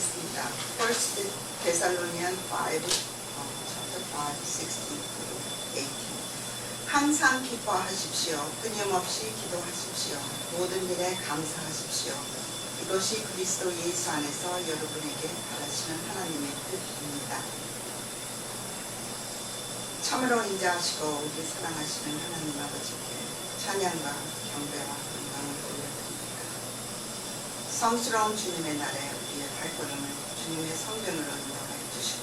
읽겠습니다. 1 Thessalonians 5, chapter 5, 16 to 18. 항상 기뻐하십시오. 끊임없이 기도하십시오. 모든 일에 감사하십시오. 이것이 그리스도 예수 안에서 여러분에게 바라시는 하나님의 뜻입니다. 참으로 인자하시고 우리 사랑하시는 하나님 아버지께 찬양과 경배와 영광을 올려드립니다. 성스러운 주님의 날에 우리의 발걸음을 주님의 성전으로 인도하여 주시고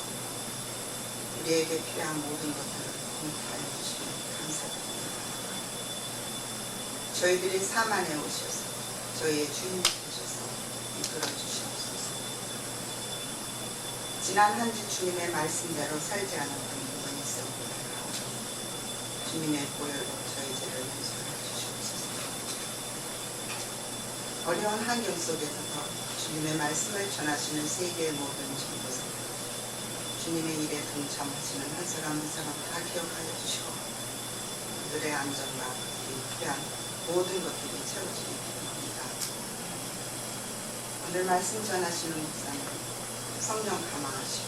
우리에게 필요한 모든 것들을 공급하여 주시면 감사드립니다. 저희들이 삶 안에 오셔서 저희의 주인이 되셔서 이끌어 주시옵소서. 지난 한 주 주님의 말씀대로 살지 않았던 부분이 있었구나. 주님의 보혈로 저희 죄를 용서해 주시옵소서. 어려운 환경 속에서도 주님의 말씀을 전하시는 세계의 모든 전도사, 주님의 일에 동참하시는 한 사람 한 사람 다 기억하여 주시고 그들의 안전과 그들이 필요한 모든 것들이 채워지기 바랍니다. 오늘 말씀 전하시는 목사님 성령 감화하시고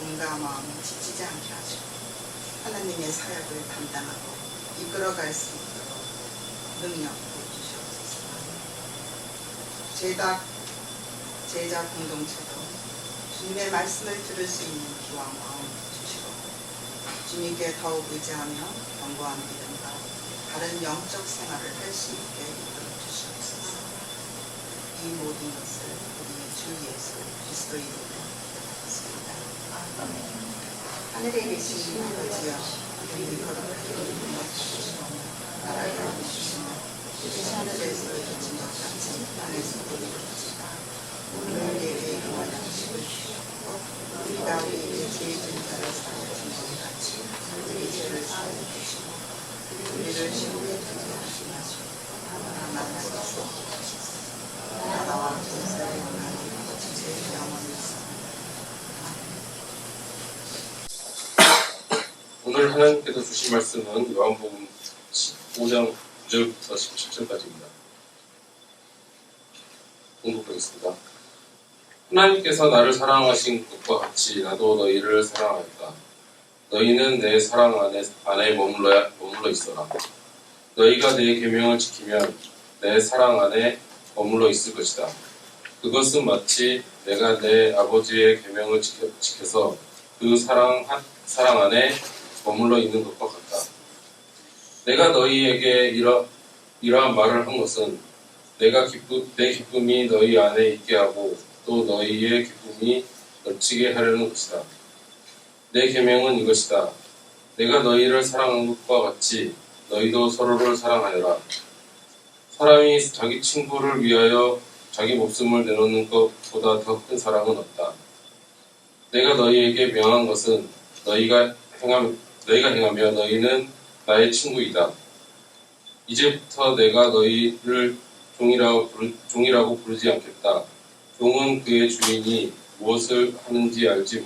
몸과 마음을 지치지 않게 하시고 하나님의 사역을 담당하고 이끌어갈 수 있도록 능력 부어주시옵소서. 제자 공동체도 주님의 말씀을 들을 수 있는 귀와 마음 주시고 주님께 더욱 의지하며 견고한 믿음과 다른 영적 생활을 할 수 있게 이끌어 주시옵소서. 이 모든 것을 우리 주 예수 그리스도 이름으로 기도하겠습니다. 하늘에 계신 아버지여, 이름이 거룩하게 여기시옵시고 나라가 오시시며 뜻이 하늘에서 이루어진 것 같이 땅에서도 이루어지다. 오늘 내게 일용할 양식을 주시옵고 우리가 우리에게 죄 지은 자를 사하여 준 것 같이 우리 죄를 사하여 주시고 우리를 시험에 들게 하지 마시고 다만 하소서. 나라와 권세와 영광이 아버지 영원히 오늘 하나님께서 주신 말씀은 요한복음 15장 9절부터 17절까지입니다. 공독하겠습니다. 하나님께서 나를 사랑하신 것과 같이 나도 너희를 사랑하였다. 너희는 내 사랑 안에 머물러 있어라. 너희가 내 계명을 지키면 내 사랑 안에 머물러 있을 것이다. 그것은 마치 내가 내 아버지의 계명을 지켜서 그 사랑 안에 머물러 있는 것과 같다. 내가 너희에게 이러한 말을 한 것은 내 기쁨이 너희 안에 있게 하고 또 너희의 기쁨이 넘치게 하려는 것이다. 내 계명은 이것이다. 내가 너희를 사랑한 것과 같이 너희도 서로를 사랑하여라. 사람이 자기 친구를 위하여 자기 목숨을 내놓는 것보다 더 큰 사랑은 없다. 내가 너희에게 명한 것은 너희가 행하며 너희는 나의 친구이다. 이제부터 내가 너희를 종이라고 부르지 않겠다. 종은 그의 주인이 무엇을 하는지 알지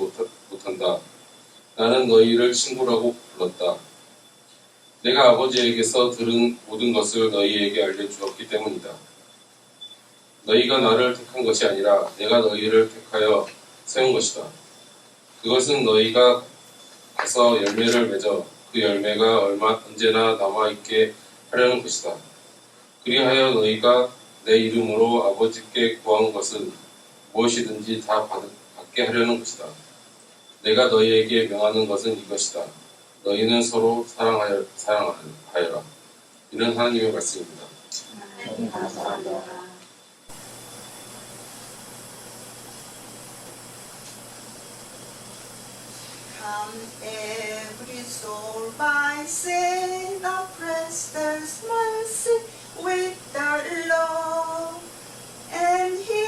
못한다. 나는 너희를 친구라고 불렀다. 내가 아버지에게서 들은 모든 것을 너희에게 알려주었기 때문이다. 너희가 나를 택한 것이 아니라 내가 너희를 택하여 세운 것이다. 그것은 너희가 가서 열매를 맺어 그 열매가 언제나 남아있게 하려는 것이다. 그리하여 너희가 내 이름으로 아버지께 구한 것은 무엇이든지 다 받게 하려는 것이다. 내가 너희에게 명하는 것은 이것이다. 너희는 서로 사랑하여라. 이는 하나님의 말씀입니다. 하나님 감사합니다. Come every soul by sin, oppressed there's mercy with the Lord, and He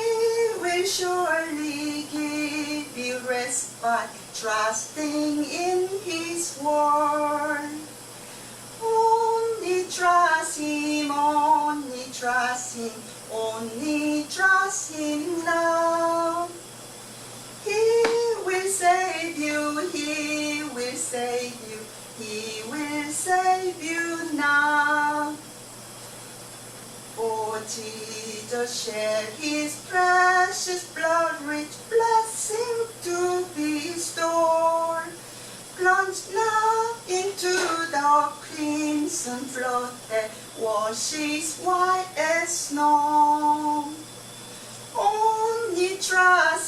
will surely give you rest by trusting in His word. Only trust Him, only trust Him, only trust Him now. He will save you, He will save you, He will save you now. For Jesus shed His precious blood, rich blood.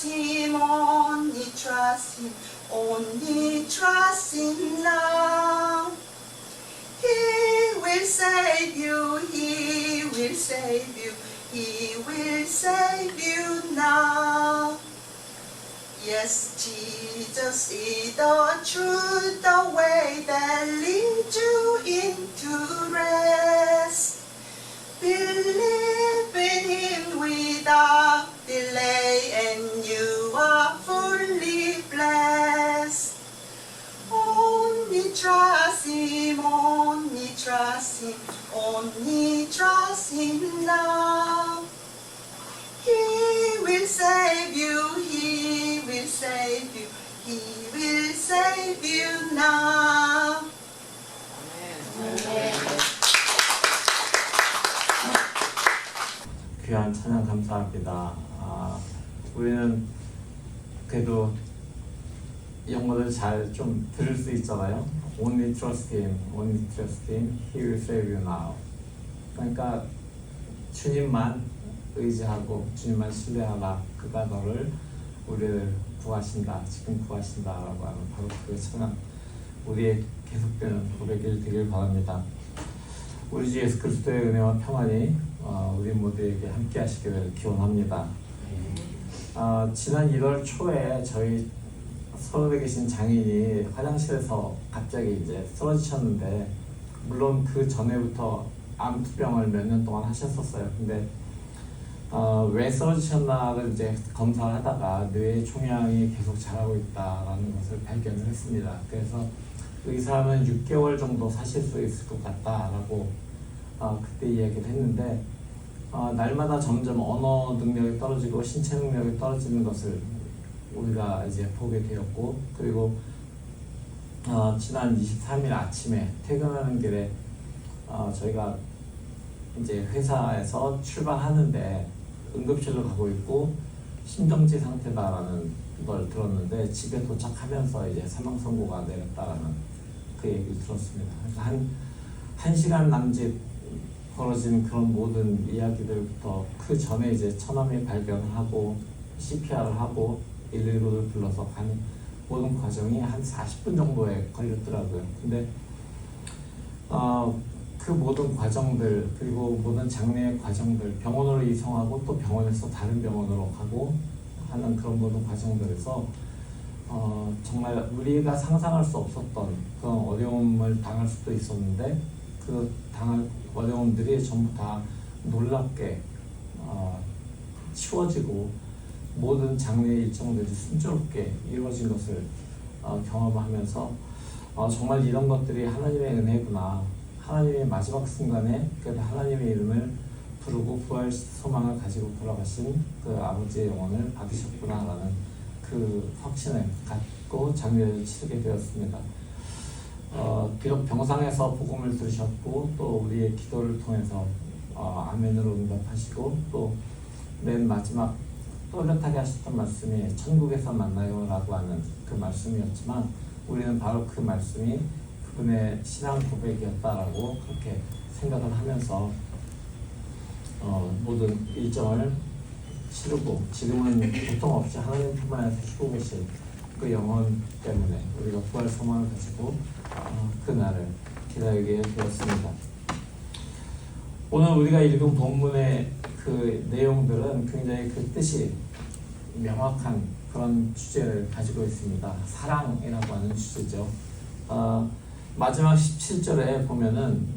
Him, only trust Him, only trust Him now. He will save you, He will save you, He will save you now. Yes, Jesus is the truth, the way that leads you into rest. Believe in Him without delay, and you are fully blessed. Only trust Him, only trust Him, only trust Him now. He will save you, He will save you, He will save you now. 귀한 찬양 감사합니다. 우리는 그래도 영어를 잘 좀 들을 수 있잖아요. Only trust Him, only trust Him, He will save you now. 그러니까 주님만 의지하고 주님만 신뢰하라. 그가 너를 우리를 구하신다. 지금 구하신다라고 하는 바로 그 찬양 우리의 계속되는 고백이 되길 바랍니다. 우리 주 예수 그리스도의 은혜와 평안이 우리 모두에게 함께 하시기를 기원합니다. 지난 1월 초에 저희 서울에 계신 장인이 화장실에서 갑자기 이제 쓰러지셨는데, 물론 그 전에부터 암투병을 몇 년 동안 하셨었어요. 근데 왜 쓰러지셨나를 이제 검사를 하다가 뇌 종양이 계속 자라고 있다라는 것을 발견을 했습니다. 그래서 의사는 6개월 정도 사실 수 있을 것 같다라고 그때 이야기를 했는데, 날마다 점점 언어 능력이 떨어지고 신체 능력이 떨어지는 것을 우리가 이제 보게 되었고, 그리고 지난 23일 아침에 퇴근하는 길에 저희가 이제 회사에서 출발하는데 응급실로 가고 있고 심정지 상태다라는 걸 들었는데, 집에 도착하면서 이제 사망 선고가 내렸다라는 그 얘기를 들었습니다. 그래서 한 시간 남짓 벌어진 그런 모든 이야기들부터 그 전에 이제 처남이 발견을 하고 CPR을 하고 119를 불러서 가는 모든 과정이 한 40분 정도에 걸렸더라고요. 근데 그 모든 과정들, 그리고 모든 장례의 과정들, 병원으로 이송하고 또 병원에서 다른 병원으로 가고 하는 그런 모든 과정들에서 정말 우리가 상상할 수 없었던 그런 어려움을 당할 수도 있었는데, 그 당할 어려움들이 전부 다 놀랍게 치워지고 모든 장례 일정들이 순조롭게 이루어진 것을 경험하면서 정말 이런 것들이 하나님의 은혜구나, 하나님의 마지막 순간에 그래도 하나님의 이름을 부르고 부활 소망을 가지고 돌아가신 그 아버지의 영혼을 받으셨구나라는 그 확신을 갖고 장례를 치르게 되었습니다. 비록 병상에서 복음을 들으셨고 또 우리의 기도를 통해서 아멘으로 응답하시고 또 맨 마지막 또렷하게 하셨던 말씀이 천국에서 만나요 라고 하는 그 말씀이었지만, 우리는 바로 그 말씀이 그분의 신앙 고백이었다라고 그렇게 생각을 하면서 모든 일정을 치르고, 지금은 고통 없이 하나님 품 안에서 쉬고 계신 그 영혼 때문에 우리가 부활 소망을 가지고 그날을 기다리게 되었습니다. 오늘 우리가 읽은 본문의 그 내용들은 굉장히 그 뜻이 명확한 그런 주제를 가지고 있습니다. 사랑이라고 하는 주제죠. 마지막 17절에 보면은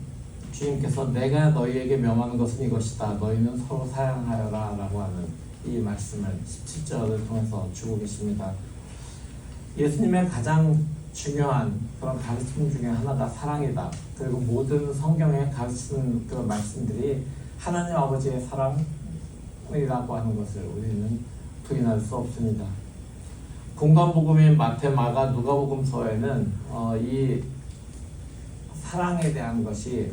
주님께서 내가 너희에게 명하는 것은 이것이다. 너희는 서로 사랑하여라 라고 하는 이 말씀을 17절을 통해서 주고 계십니다. 예수님의 가장 중요한 그런 가르침 중에 하나가 사랑이다. 그리고 모든 성경에 가르치는 그 말씀들이 하나님 아버지의 사랑이라고 하는 것을 우리는 부인할 수 없습니다. 공관복음인 마태, 마가, 누가복음서에는 이 사랑에 대한 것이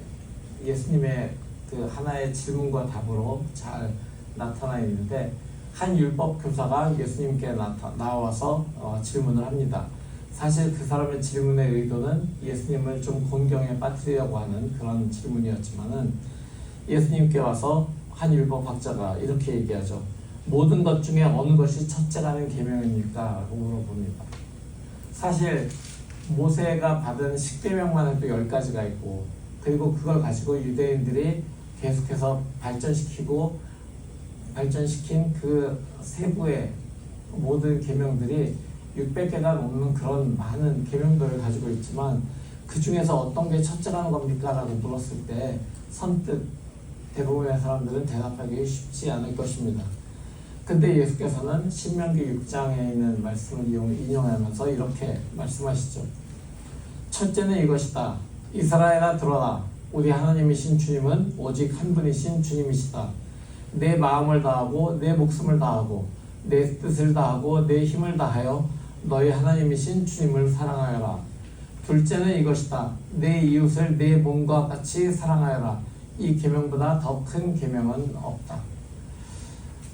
예수님의 그 하나의 질문과 답으로 잘 나타나 있는데, 한 율법 교사가 예수님께 나와서 질문을 합니다. 사실 그 사람의 질문의 의도는 예수님을 좀 곤경에 빠뜨리려고 하는 그런 질문이었지만은, 예수님께 와서 한 율법학자가 이렇게 얘기하죠. 모든 것 중에 어느 것이 첫째라는 계명입니까? 라고 물어봅니다. 사실 모세가 받은 10계명만 해도 10가지가 있고, 그리고 그걸 가지고 유대인들이 계속해서 발전시킨 그 세부의 모든 계명들이 600개가 넘는 그런 많은 계명들을 가지고 있지만, 그 중에서 어떤 게 첫째라는 겁니까? 라고 물었을 때 선뜻 대부분의 사람들은 대답하기 쉽지 않을 것입니다. 근데 예수께서는 신명기 6장에 있는 말씀을 인용하면서 이렇게 말씀하시죠. 첫째는 이것이다. 이스라엘아 들어라. 우리 하나님이신 주님은 오직 한 분이신 주님이시다. 내 마음을 다하고 내 목숨을 다하고 내 뜻을 다하고 내 힘을 다하여 너희 하나님이신 주님을 사랑하여라. 둘째는 이것이다. 내 이웃을 내 몸과 같이 사랑하여라. 이 계명보다 더 큰 계명은 없다.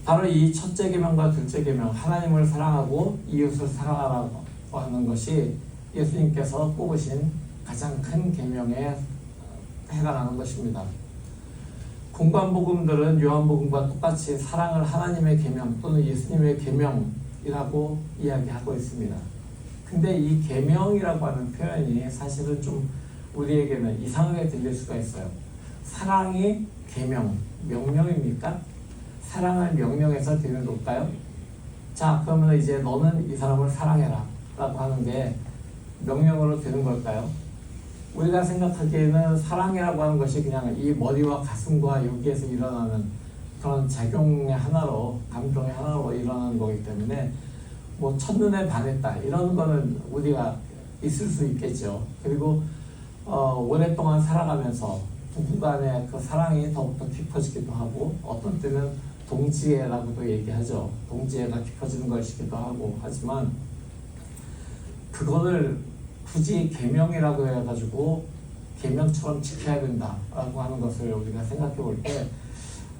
바로 이 첫째 계명과 둘째 계명, 하나님을 사랑하고 이웃을 사랑하라고 하는 것이 예수님께서 꼽으신 가장 큰 계명에 해당하는 것입니다. 공관복음들은 요한복음과 똑같이 사랑을 하나님의 계명 또는 예수님의 계명이라고 이야기하고 있습니다. 근데 이 계명이라고 하는 표현이 사실은 좀 우리에게는 이상하게 들릴 수가 있어요. 사랑이 계명, 명령입니까? 사랑을 명령해서 되는 걸까요? 자, 그러면 이제 너는 이 사람을 사랑해라 라고 하는 게 명령으로 되는 걸까요? 우리가 생각하기에는 사랑이라고 하는 것이 그냥 이 머리와 가슴과 여기에서 일어나는 그런 작용의 하나로, 감정의 하나로 일어나는 거기 때문에 뭐 첫눈에 반했다 이런 거는 우리가 있을 수 있겠죠. 그리고 오랫동안 살아가면서 부부 간의 그 사랑이 더욱더 깊어지기도 하고, 어떤 때는 동지애라고도 얘기하죠. 동지애가 깊어지는 것이기도 하고 하지만, 그거를 굳이 계명이라고 해가지고 계명처럼 지켜야 된다라고 하는 것을 우리가 생각해 볼 때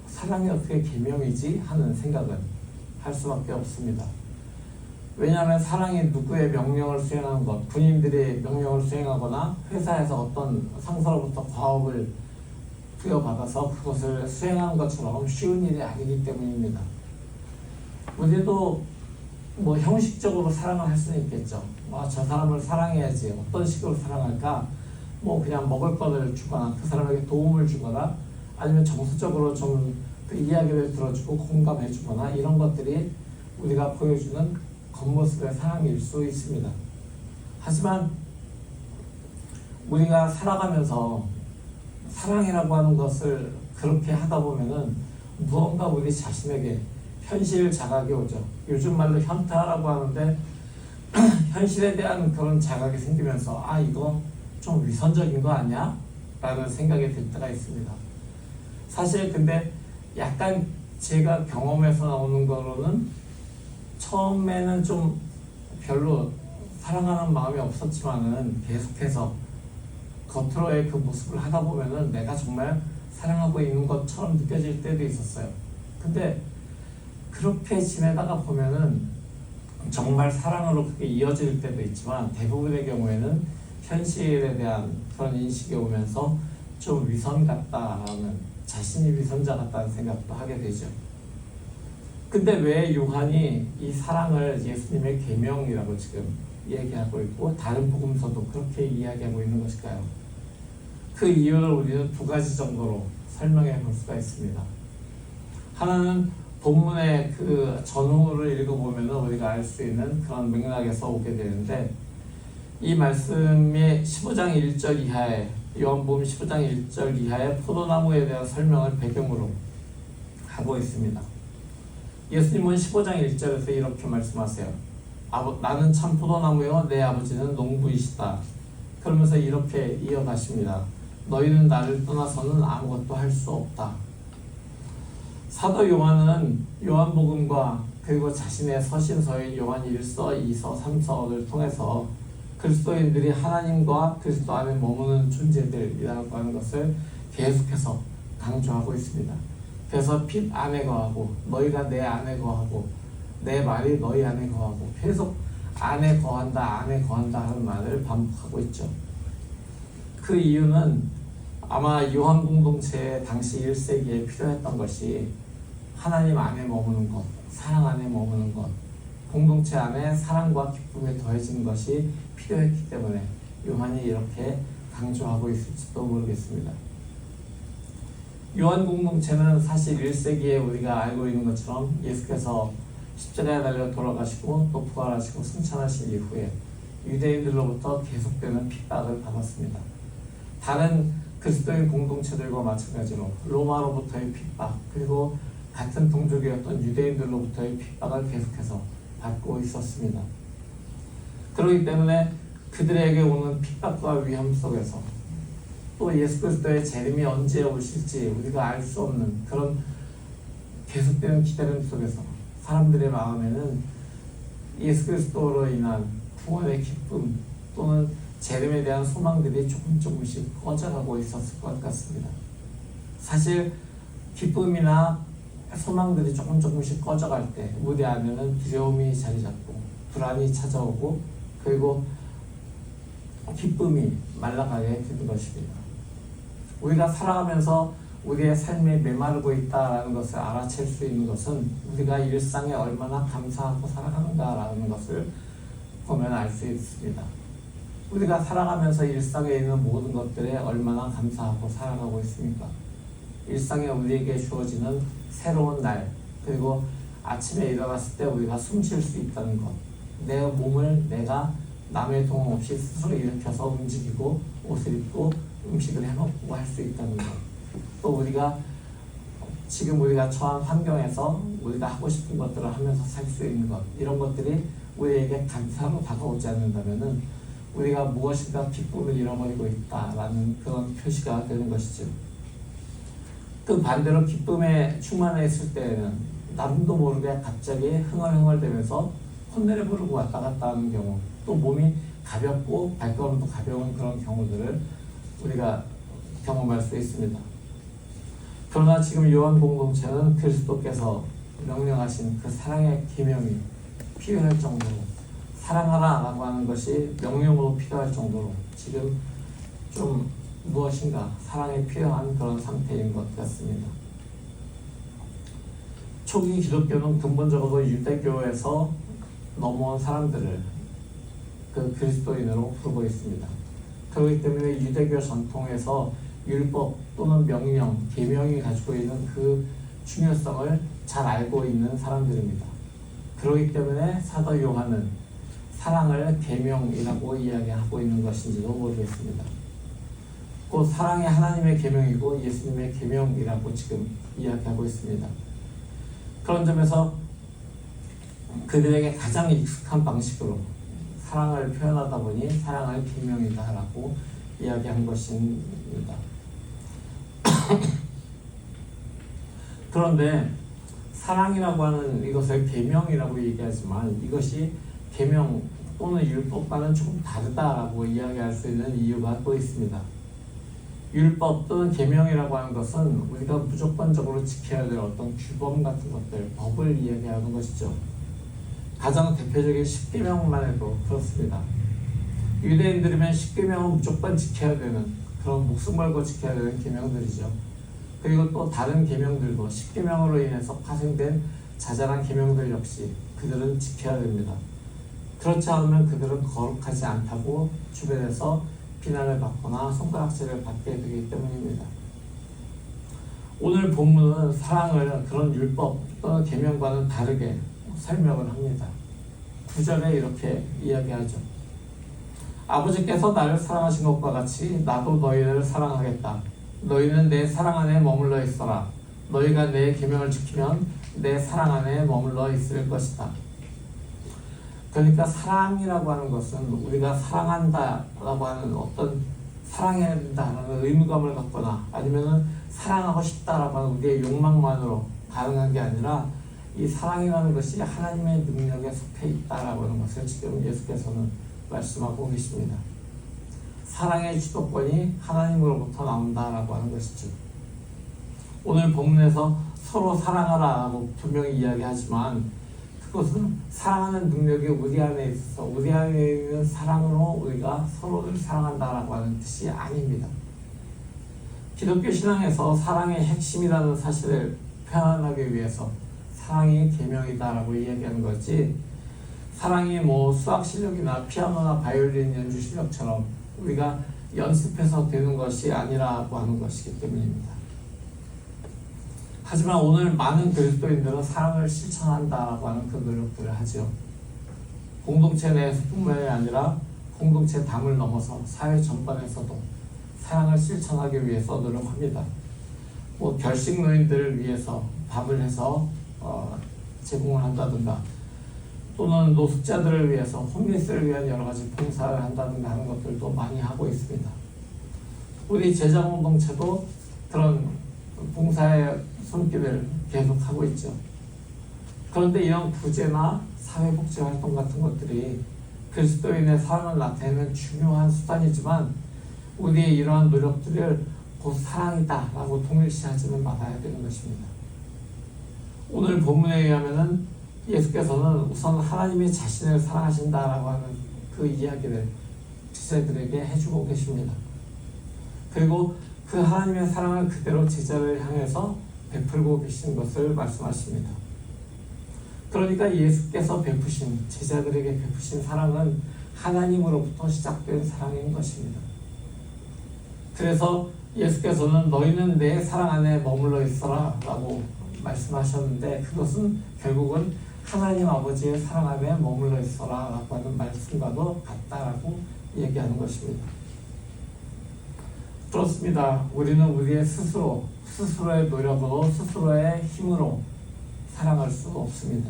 사랑이 어떻게 계명이지 하는 생각은 할 수밖에 없습니다. 왜냐하면 사랑이 누구의 명령을 수행하는 것, 군인들이 명령을 수행하거나 회사에서 어떤 상사로부터 과업을 부여받아서 그것을 수행하는 것처럼 쉬운 일이 아니기 때문입니다. 우리도 뭐 형식적으로 사랑을 할 수는 있겠죠. 저 사람을 사랑해야지. 어떤 식으로 사랑할까? 뭐 그냥 먹을 거를 주거나 그 사람에게 도움을 주거나 아니면 정서적으로 좀 그 이야기를 들어주고 공감해 주거나 이런 것들이 우리가 보여주는 겉모습의 사랑일 수 있습니다. 하지만 우리가 살아가면서 사랑이라고 하는 것을 그렇게 하다 보면은 무언가 우리 자신에게 현실 자각이 오죠. 요즘 말로 현타라고 하는데 현실에 대한 그런 자각이 생기면서 이거 좀 위선적인 거 아니야? 라는 생각이 들 때가 있습니다. 사실 근데 약간 제가 경험에서 나오는 거로는 처음에는 좀 별로 사랑하는 마음이 없었지만은 계속해서 겉으로의 그 모습을 하다 보면은 내가 정말 사랑하고 있는 것처럼 느껴질 때도 있었어요. 근데 그렇게 지내다가 보면은 정말 사랑으로 그게 이어질 때도 있지만, 대부분의 경우에는 현실에 대한 그런 인식이 오면서 좀 위선 같다라는, 자신이 위선자 같다는 생각도 하게 되죠. 근데 왜 요한이 이 사랑을 예수님의 계명이라고 지금 얘기하고 있고 다른 복음서도 그렇게 이야기하고 있는 것일까요? 그 이유를 우리는 두 가지 정도로 설명해 볼 수가 있습니다. 하나는 본문의 그 전후를 읽어보면 우리가 알 수 있는 그런 맥락에서 오게 되는데, 이 말씀의 15장 1절 이하에, 요한복음 15장 1절 이하에 포도나무에 대한 설명을 배경으로 하고 있습니다. 예수님은 15장 1절에서 이렇게 말씀하세요. 나는 참 포도나무요 내 아버지는 농부이시다. 그러면서 이렇게 이어가십니다. 너희는 나를 떠나서는 아무것도 할 수 없다. 사도 요한은 요한복음과 그리고 자신의 서신서인 요한 1서, 2서, 3서를 통해서 그리스도인들이 하나님과 그리스도 안에 머무는 존재들이라고 하는 것을 계속해서 강조하고 있습니다. 그래서 빛 안에 거하고 너희가 내 안에 거하고 내 말이 너희 안에 거하고 계속 안에 거한다 하는 말을 반복하고 있죠. 그 이유는 아마 요한 공동체의 당시 1세기에 필요했던 것이 하나님 안에 머무는 것, 공동체 안에 사랑과 기쁨이 더해지는 것이 필요했기 때문에 요한이 이렇게 강조하고 있을지도 모르겠습니다. 요한 공동체는 사실 1세기에 우리가 알고 있는 것처럼 예수께서 십자가에 달려 돌아가시고 또 부활하시고 승천하신 이후에 유대인들로부터 계속되는 핍박을 받았습니다. 다른 그리스도인 공동체들과 마찬가지로 로마로부터의 핍박, 그리고 같은 동족이었던 유대인들로부터의 핍박을 계속해서 받고 있었습니다. 그렇기 때문에 그들에게 오는 핍박과 위험 속에서 또 예수 그리스도의 재림이 언제 오실지 우리가 알 수 없는 그런 계속되는 기다림 속에서 사람들의 마음에는 예수 그리스도로 인한 구원의 기쁨 또는 재림에 대한 소망들이 조금씩 꺼져가고 있었을 것 같습니다. 사실 기쁨이나 소망들이 조금씩 꺼져갈 때 우리 안에는 두려움이 자리 잡고 불안이 찾아오고 그리고 기쁨이 말라가게 되는 것입니다. 우리가 살아가면서 우리의 삶에 메마르고 있다라는 것을 알아챌 수 있는 것은 우리가 일상에 얼마나 감사하고 살아가는가라는 것을 보면 알 수 있습니다. 우리가 살아가면서 일상에 있는 모든 것들에 얼마나 감사하고 살아가고 있습니까? 일상에 우리에게 주어지는 새로운 날, 그리고 아침에 일어났을 때 우리가 숨 쉴 수 있다는 것, 내 몸을 내가 남의 도움 없이 스스로 일으켜서 움직이고 옷을 입고 음식을 해먹고 할 수 있다는 것, 또 우리가 지금 우리가 처한 환경에서 우리가 하고 싶은 것들을 하면서 살 수 있는 것, 이런 것들이 우리에게 감사로 다가오지 않는다면은 우리가 무엇인가 기쁨을 잃어버리고 있다라는 그런 표시가 되는 것이죠. 그 반대로 기쁨에 충만해 있을 때에는 남도 모르게 갑자기 흥얼흥얼대면서 콧노래 부르고 왔다 갔다 하는 경우, 또 몸이 가볍고 발걸음도 가벼운 그런 경우들을 우리가 경험할 수 있습니다. 그러나 지금 요한 공동체는 그리스도께서 명령하신 그 사랑의 계명이 필요할 정도로, 사랑하라 라고 하는 것이 명령으로 필요할 정도로 지금 좀 무엇인가 사랑이 필요한 그런 상태인 것 같습니다. 초기 기독교는 근본적으로 유대교에서 넘어온 사람들을 그 그리스도인으로 부르고 있습니다. 그렇기 때문에 유대교 전통에서 율법 또는 명령, 계명이 가지고 있는 그 중요성을 잘 알고 있는 사람들입니다. 그렇기 때문에 사도 요한은 사랑을 계명이라고 이야기하고 있는 것인지도 모르겠습니다. 곧 사랑이 하나님의 계명이고 예수님의 계명이라고 지금 이야기하고 있습니다. 그런 점에서 그들에게 가장 익숙한 방식으로 사랑을 표현하다 보니 사랑을 계명이다라고 이야기한 것입니다. 그런데 사랑이라고 하는 이것을 계명이라고 얘기하지만 이것이 계명 또는 율법과는 조금 다르다라고 이야기할 수 있는 이유가 또 있습니다. 율법 또는 계명이라고 하는 것은 우리가 무조건적으로 지켜야 될 어떤 규범 같은 것들, 법을 이야기하는 것이죠. 가장 대표적인 십계명만 해도 그렇습니다. 유대인들이면 십계명은 무조건 지켜야 되는 그런 목숨 걸고 지켜야 되는 계명들이죠. 그리고 또 다른 계명들도 십계명으로 인해서 파생된 자잘한 계명들 역시 그들은 지켜야 됩니다. 그렇지 않으면 그들은 거룩하지 않다고 주변에서 비난을 받거나 손가락질을 받게 되기 때문입니다. 오늘 본문은 사랑을 그런 율법 또는 계명과는 다르게 설명을 합니다. 9절에 이렇게 이야기하죠. 아버지께서 나를 사랑하신 것과 같이 나도 너희를 사랑하겠다. 너희는 내 사랑 안에 머물러 있어라. 너희가 내 계명을 지키면 내 사랑 안에 머물러 있을 것이다. 그러니까 사랑이라고 하는 것은 우리가 사랑한다라고 하는 어떤 사랑해야 된다는 의무감을 갖거나 아니면은 사랑하고 싶다라고 하는 우리의 욕망만으로 가능한 게 아니라 이 사랑이라는 것이 하나님의 능력에 속해 있다라고 하는 것을 지금 예수께서는 말씀하고 계십니다. 사랑의 주도권이 하나님으로부터 나온다라고 하는 것이죠. 오늘 본문에서 서로 사랑하라고 분명히 이야기하지만 그것은 사랑하는 능력이 우리 안에 있어서 우리 안에 있는 사랑으로 우리가 서로를 사랑한다라고 하는 뜻이 아닙니다. 기독교 신앙에서 사랑의 핵심이라는 사실을 표현하기 위해서 사랑이 계명이다라고 이야기하는 거지, 사랑이 뭐 수학 실력이나 피아노나 바이올린 연주 실력처럼 우리가 연습해서 되는 것이 아니라고 하는 것이기 때문입니다. 하지만 오늘 많은 그리스도인들은 사랑을 실천한다라고 하는 그 노력들을 하죠. 공동체 내에서뿐만이 아니라 공동체 담을 넘어서 사회 전반에서도 사랑을 실천하기 위해서 노력합니다. 뭐 결식 노인들을 위해서 밥을 해서 제공을 한다든가, 또는 노숙자들을 위해서 홈리스를 위한 여러 가지 봉사를 한다든가 하는 것들도 많이 하고 있습니다. 우리 제자 공동체도 그런 봉사의 손길을 계속하고 있죠. 그런데 이런 구제나 사회복지 활동 같은 것들이 그리스도인의 사랑을 나타내는 중요한 수단이지만 우리의 이러한 노력들을 곧 사랑이다 라고 동일시하지는 말아야 되는 것입니다. 오늘 본문에 의하면은 예수께서는 우선 하나님이 자신을 사랑하신다라고 하는 그 이야기를 제자들에게 해주고 계십니다. 그리고 그 하나님의 사랑을 그대로 제자를 향해서 베풀고 계신 것을 말씀하십니다. 그러니까 예수께서 베푸신, 제자들에게 베푸신 사랑은 하나님으로부터 시작된 사랑인 것입니다. 그래서 예수께서는 너희는 내 사랑 안에 머물러 있어라 라고 말씀하셨는데, 그것은 결국은 하나님 아버지의 사랑 안에 머물러 있어라 라고 하는 말씀과도 같다라고 얘기하는 것입니다. 그렇습니다. 우리는 우리의 스스로의 노력으로, 스스로의 힘으로 사랑할 수 없습니다.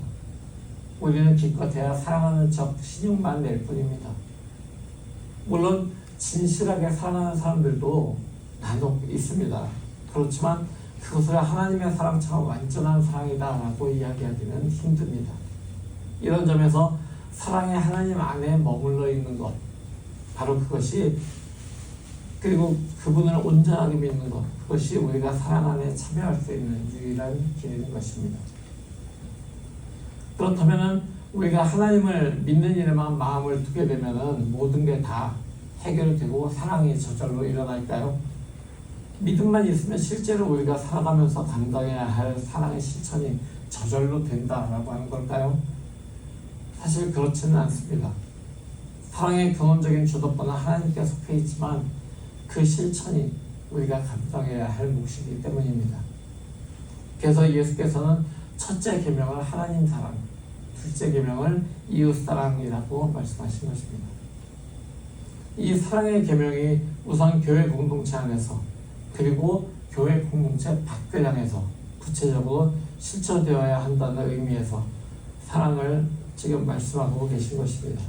우리는 기껏해야 사랑하는 척 신용만 낼 뿐입니다. 물론 진실하게 사랑하는 사람들도 간혹 있습니다. 그렇지만 그것을 하나님의 사랑처럼 완전한 사랑이다라고 이야기하기는 힘듭니다. 이런 점에서 사랑의 하나님 안에 머물러 있는 것, 바로 그것이, 그리고 그분을 온전하게 믿는 것, 그것이 우리가 사랑 안에 참여할 수 있는 유일한 길인 것입니다. 그렇다면 우리가 하나님을 믿는 일에만 마음을 두게 되면 모든 게 다 해결되고 사랑이 저절로 일어날까요? 믿음만 있으면 실제로 우리가 살아가면서 감당해야 할 사랑의 실천이 저절로 된다라고 하는 걸까요? 사실 그렇지는 않습니다. 사랑의 근원적인 주도권은 하나님께 속해 있지만 그 실천이 우리가 감당해야 할 몫이기 때문입니다. 그래서 예수께서는 첫째 계명을 하나님 사랑, 둘째 계명을 이웃 사랑이라고 말씀하신 것입니다. 이 사랑의 계명이 우선 교회 공동체 안에서, 그리고 교회 공동체 밖을 향해서 구체적으로 실천되어야 한다는 의미에서 사랑을 지금 말씀하고 계신 것입니다.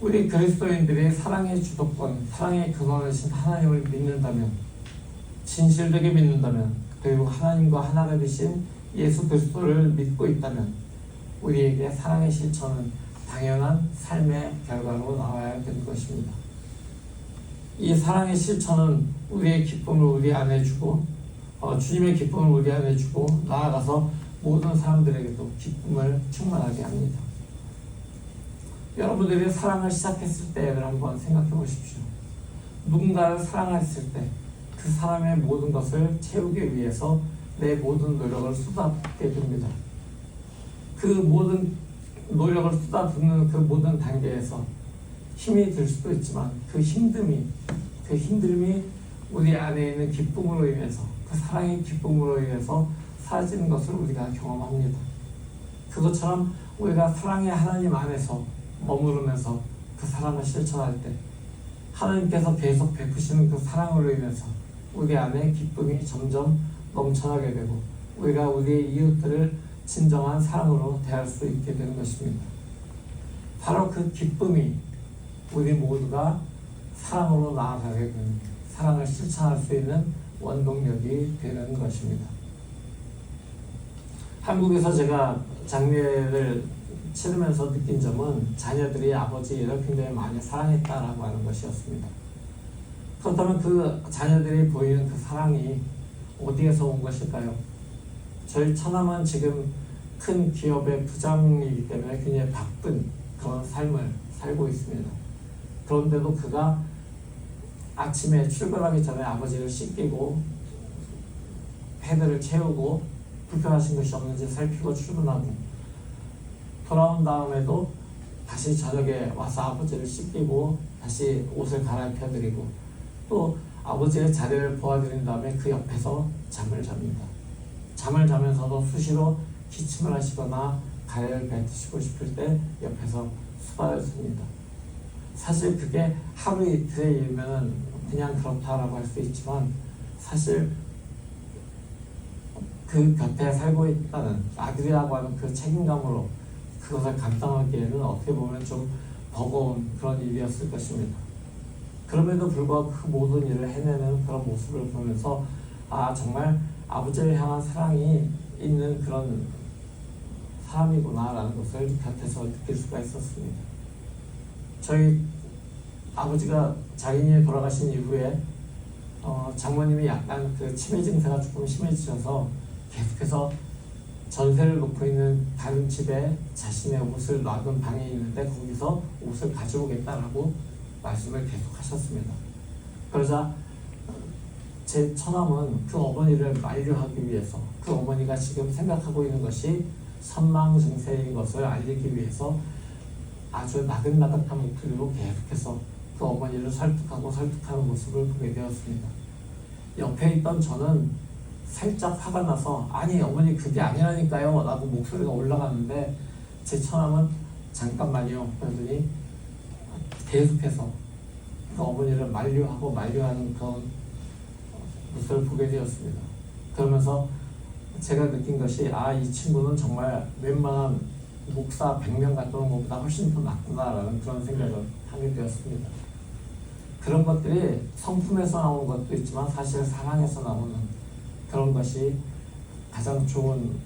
우리 그리스도인들이 사랑의 주도권, 사랑의 근원이신 하나님을 믿는다면, 진실되게 믿는다면, 그리고 하나님과 하나가 되신 예수 그리스도를 믿고 있다면 우리에게 사랑의 실천은 당연한 삶의 결과로 나와야 되는 것입니다. 이 사랑의 실천은 우리의 기쁨을 우리 안에 주고, 주님의 기쁨을 우리 안에 주고, 나아가서 모든 사람들에게도 기쁨을 충만하게 합니다. 여러분들이 사랑을 시작했을 때를 한번 생각해 보십시오. 누군가를 사랑했을 때 그 사람의 모든 것을 채우기 위해서 내 모든 노력을 쏟아붓게 됩니다. 그 모든 노력을 쏟아붓는 그 모든 단계에서 힘이 들 수도 있지만 그 힘듦이 우리 안에 있는 기쁨으로 인해서, 그 사랑의 기쁨으로 인해서 사라지는 것을 우리가 경험합니다. 그것처럼 우리가 사랑의 하나님 안에서 머무르면서 그 사랑을 실천할 때 하나님께서 계속 베푸시는 그 사랑으로 인해서 우리 안에 기쁨이 점점 넘쳐나게 되고 우리가 우리의 이웃들을 진정한 사랑으로 대할 수 있게 되는 것입니다. 바로 그 기쁨이 우리 모두가 사랑으로 나아가게 되는, 사랑을 실천할 수 있는 원동력이 되는 것입니다. 한국에서 제가 장례를 치르면서 느낀 점은 자녀들이 아버지를 굉장히 많이 사랑했다라고 하는 것이었습니다. 그렇다면 그 자녀들이 보이는 그 사랑이 어디에서 온 것일까요? 저희 처남은 지금 큰 기업의 부장이기 때문에 굉장히 바쁜 그런 삶을 살고 있습니다. 그런데도 그가 아침에 출근하기 전에 아버지를 씻기고 패드를 채우고 불편하신 것이 없는지 살피고 출근하고, 돌아온 다음에도 다시 저녁에 와서 아버지를 씻기고 다시 옷을 갈아입혀드리고 또 아버지의 자리를 보아드린 다음에 그 옆에서 잠을 잡니다. 잠을 자면서도 수시로 기침을 하시거나 가래를 뱉으시고 싶을 때 옆에서 수발을 씁니다. 사실 그게 하루 이틀의 일이면 그냥 그렇다라고 할 수 있지만 사실 그 곁에 살고 있다는 아들이라고 하는 그 책임감으로 그것을 감당하기에는 어떻게 보면 좀 버거운 그런 일이었을 것입니다. 그럼에도 불구하고 그 모든 일을 해내는 그런 모습을 보면서 아 정말 아버지를 향한 사랑이 있는 그런 사람이구나라는 것을 곁에서 느낄 수가 있었습니다. 저희 아버지가 장인이 돌아가신 이후에 장모님이 약간 그 치매 증세가 조금 심해지셔서 계속해서 전세를 놓고 있는 다른 집에 자신의 옷을 놔둔 방이 있는데 거기서 옷을 가져오겠다라고 말씀을 계속 하셨습니다. 그러자 제 처남은 그 어머니를 만류하기 위해서 그 어머니가 지금 생각하고 있는 것이 선망 증세인 것을 알리기 위해서 아주 나긋나긋한 목소리로 계속해서 그 어머니를 설득하는 모습을 보게 되었습니다. 옆에 있던 저는 살짝 화가 나서 아니 어머니 그게 아니라니까요 라고 목소리가 올라갔는데 제 처남은 잠깐만요 그러더니 계속해서 그 어머니를 만류하는 그런 모습을 보게 되었습니다. 그러면서 제가 느낀 것이 아 이 친구는 정말 웬만한 목사 100명 갖다 놓은 것보다 훨씬 더 낫구나라는 그런 생각을 하게 되었습니다. 그런 것들이 성품에서 나오는 것도 있지만 사실 사랑에서 나오는 그런 것이 가장 좋은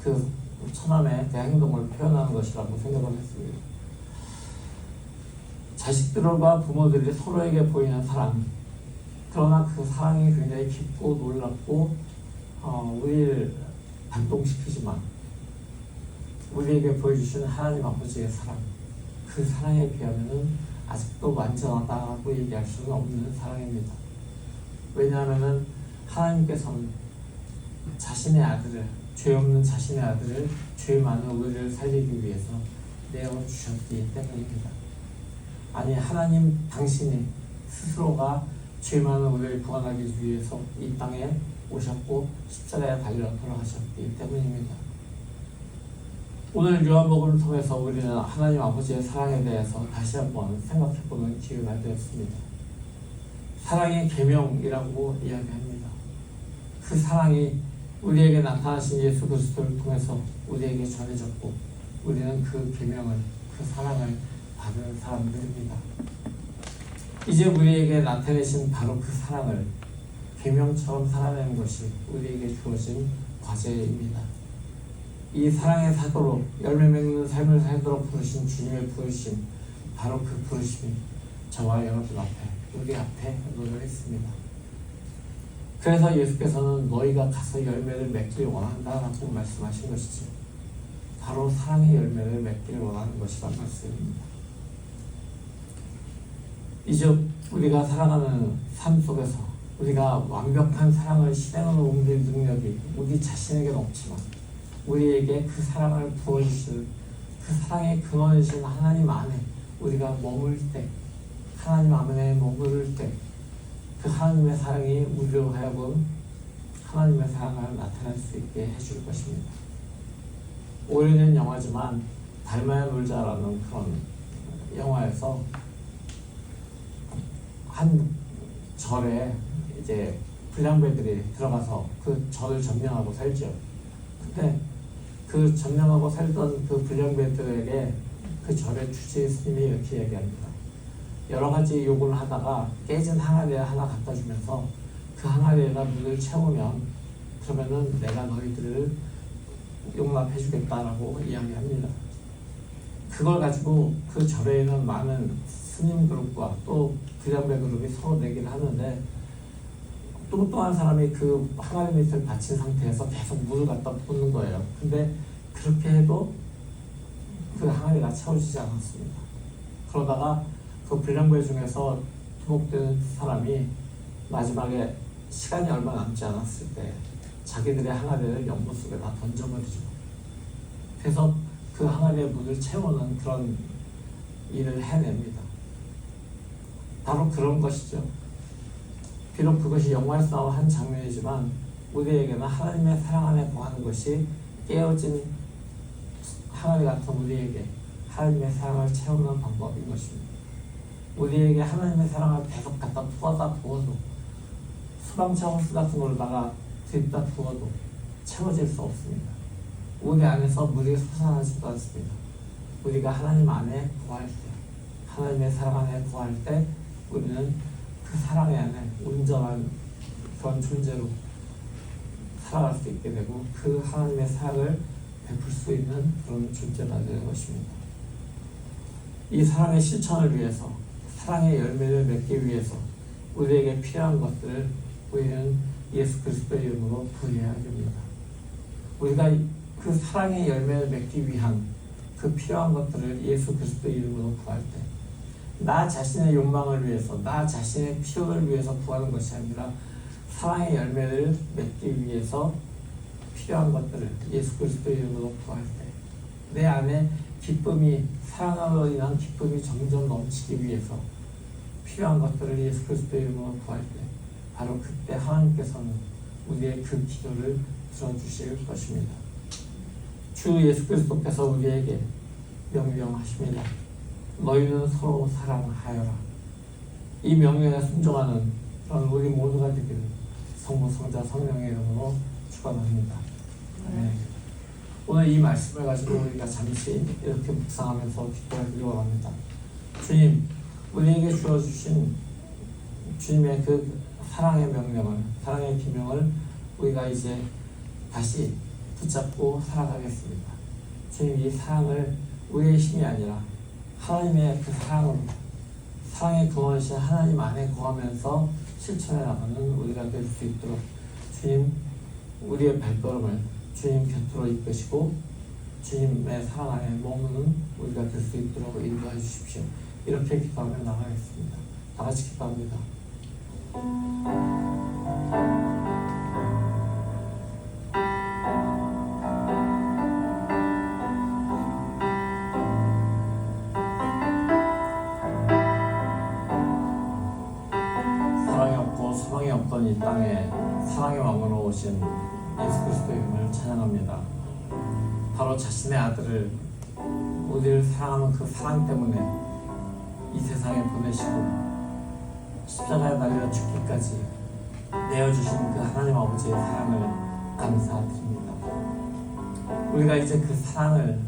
그 처남의 그 행동을 표현하는 것이라고 생각을 했습니다. 자식들과 부모들이 서로에게 보이는 사랑, 그러나 그 사랑이 굉장히 깊고 놀랍고 우리를 감동시키지만 우리에게 보여주시는 하나님 아버지의 사랑, 그 사랑에 비하면 아직도 완전하다고 얘기할 수는 없는 사랑입니다. 왜냐하면 하나님께서는 자신의 아들을, 죄 없는 자신의 아들을 죄 많은 우리를 살리기 위해서 내어주셨기 때문입니다. 아니 하나님 당신이 스스로가 죄 많은 우리를 구원하기 위해서 이 땅에 오셨고 십자가에 달려 돌아가셨기 때문입니다. 오늘 요한복음을 통해서 우리는 하나님 아버지의 사랑에 대해서 다시 한번 생각해보는 기회가 되었습니다. 사랑의 계명이라고 이야기합니다. 그 사랑이 우리에게 나타나신 예수 그리스도를 통해서 우리에게 전해졌고 우리는 그 계명을, 그 사랑을 받은 사람들입니다. 이제 우리에게 나타내신 바로 그 사랑을 계명처럼 살아내는 것이 우리에게 주어진 과제입니다. 이 사랑의 사도로 열매 맺는 삶을 살도록 부르신 주님의 부르심, 바로 그 부르심이 저와 여러분 앞에, 우리 앞에 놓여 있습니다. 그래서 예수께서는 너희가 가서 열매를 맺기를 원한다라고 말씀하신 것이지 바로 사랑의 열매를 맺기를 원하는 것이란 말씀입니다. 이제 우리가 살아가는 삶 속에서 우리가 완벽한 사랑을 실행으로 옮길 능력이 우리 자신에게는 없지만 우리에게 그 사랑을 부어주시는 그 사랑의 근원이신 하나님 안에 우리가 머물 때, 하나님 안에 머무를 때 그 하나님의 사랑이 우리로 하여금 하나님의 사랑을 나타낼 수 있게 해줄 것입니다. 오래된 영화지만 닮아야 놀자라는 그런 영화에서 한 절에 이제 불량배들이 들어가서 그 절을 점령하고 살죠. 근데 그 점령하고 살던 그 불량배들에게 그 절의 주지 스님이 이렇게 얘기합니다. 여러 가지 요구를 하다가 깨진 항아리 하나 갖다 주면서 그 항아리에다 물을 채우면 그러면은 내가 너희들을 용납해 주겠다라고 이야기합니다. 그걸 가지고 그 절에 있는 많은 스님 그룹과 또 불량배 그룹이 서로 내기를 하는데 뚱뚱한 사람이 그 항아리 밑을 받친 상태에서 계속 물을 갖다 붓는 거예요. 근데 그렇게 해도 그 항아리가 채워지지 않았습니다. 그러다가 그 불량배 중에서 두목된 사람이 마지막에 시간이 얼마 남지 않았을 때 자기들의 항아리를 연못 속에 다 던져버리죠. 그래서 그 항아리에 물을 채우는 그런 일을 해냅니다. 바로 그런 것이죠. 비록 그것이 영화에서 나온 한 장면이지만 우리에게는 하나님의 사랑 안에 거하는 것이 깨어진 항아리 같은 우리에게 하나님의 사랑을 채우는 방법인 것입니다. 우리에게 하나님의 사랑을 계속 갖다 부어도 수방차 호스 같은 걸로다가 드립다 부어도 채워질 수 없습니다. 우리 안에서 물이 솟아나지도 않습니다. 우리가 하나님 안에 거할 때, 하나님의 사랑 안에 거할 때 우리는 그 사랑 안에 온전한 그런 존재로 살아갈 수 있게 되고 그 하나님의 사랑을 베풀 수 있는 그런 존재가 되는 것입니다. 이 사랑의 실천을 위해서, 사랑의 열매를 맺기 위해서 우리에게 필요한 것들을 우리는 예수 그리스도의 이름으로 부여해야 됩니다. 우리가 그 사랑의 열매를 맺기 위한 그 필요한 것들을 예수 그리스도의 이름으로 구할 때, 나 자신의 욕망을 위해서, 나 자신의 필요를 위해서 구하는 것이 아니라 사랑의 열매를 맺기 위해서 필요한 것들을 예수 그리스도의 이름으로 구할 때, 내 안에 기쁨이, 사랑으로 인한 기쁨이 점점 넘치기 위해서 필요한 것들을 예수 그리스도의 이름으로 구할 때, 바로 그때 하나님께서는 우리의 그 기도를 들어주실 것입니다. 주 예수 그리스도께서 우리에게 명령하십니다. 너희는 서로 사랑하여라. 이 명령에 순종하는 그런 우리 모두가 되기를 성부, 성자, 성령의 이름으로 축원합니다. 네. 오늘 이 말씀을 가지고 우리가 잠시 이렇게 묵상하면서 기도하기로 합니다. 주님, 우리에게 주어주신 주님의 그 사랑의 명령을, 사랑의 기명을 우리가 이제 다시 붙잡고 살아가겠습니다. 주님, 이 사랑을 우리의 힘이 아니라 하나님의 그 사랑으로, 사랑의 근원이신 하나님 안에 거하면서 실천해 나가는 우리가 될 수 있도록 주님, 우리의 발걸음을 주님 곁으로 이끄시고 주님의 사랑 안에 머무는 우리가 될 수 있도록 인도해 주십시오. 이렇게 기도하며 나가겠습니다. 다 같이 기도합니다. 사랑이 없고 소망이 없던 이 땅에 사랑의 왕으로 오신 예수 그리스도의 이름을 찬양합니다. 바로 자신의 아들을, 우리를 사랑하는 그 사랑 때문에 이 세상에 보내시고 십자가에 달려 죽기까지 내어주신 그 하나님 아버지의 사랑을 감사드립니다. 우리가 이제 그 사랑을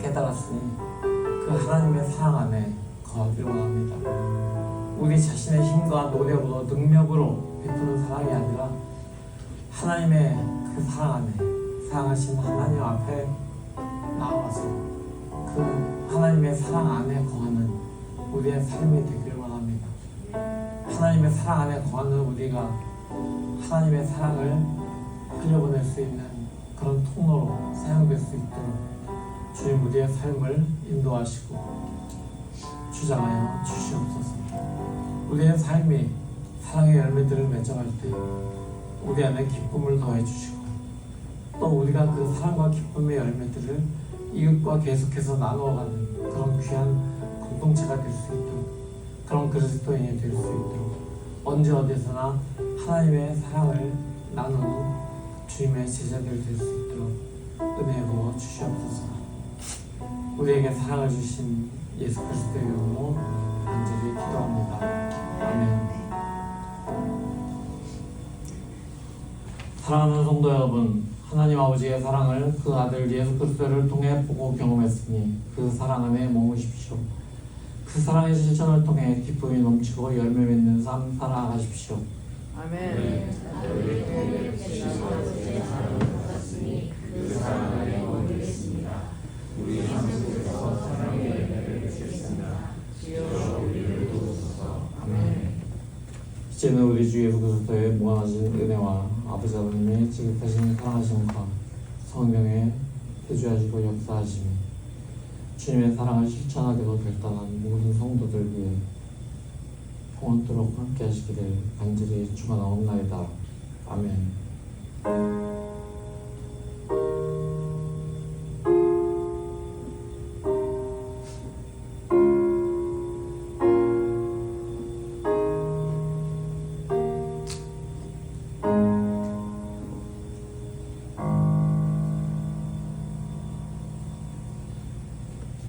깨달았으니 그 하나님의 사랑 안에 거하기를 원합니다. 우리 자신의 힘과 노력으로, 능력으로 베푸는 사랑이 아니라 하나님의 그 사랑 안에, 사랑하신 하나님 앞에 나와서 그 하나님의 사랑 안에 거하는 우리의 삶이 되기를 원합니다. 하나님의 사랑 안에 거하는 우리가 하나님의 사랑을 흘려보낼 수 있는 그런 통로로 사용될 수 있도록 주님, 우리의 삶을 인도하시고 주장하여 주시옵소서. 우리의 삶이 사랑의 열매들을 맺어갈 때 우리 안에 기쁨을 더해 주시고, 또 우리가 그 사랑과 기쁨의 열매들을 이웃과 계속해서 나누어가는 그런 귀한 공동체가 될 수 있도록, 그런 그리스도인이 될 수 있도록 언제 어디서나 하나님의 사랑을 나누는 주님의 제자들 될 수 있도록 은혜 부어 주시옵소서. 우리에게 사랑을 주신 예수 그리스도의 이름으로 간절히 기도합니다. 아멘. 사랑하는 성도 여러분, 하나님 아버지의 사랑을 그 아들 예수 그리스도를 통해 보고 경험했으니 그 사랑 안에 머무십시오. 그 사랑의 실천을 통해 기쁨이 넘치고 열매 맺는 삶 살아가십시오. 아멘. 그 사랑 안에 머무르겠습니다. 우리 삶 속에서 사랑의 열매를 맺겠습니다. 주여 우리를 도우소서. 아멘. 이제는 우리 주 예수 그리스도의 무한하신 은혜와 아버지 하나님의 지극하신 사랑하심과 성령의 태주하시고 역사하심이 주님의 사랑을 실천하기로 결단한 모든 성도들 위해 영원토록 함께 하시기를 간절히 축원하옵나이다. 아멘. 아멘.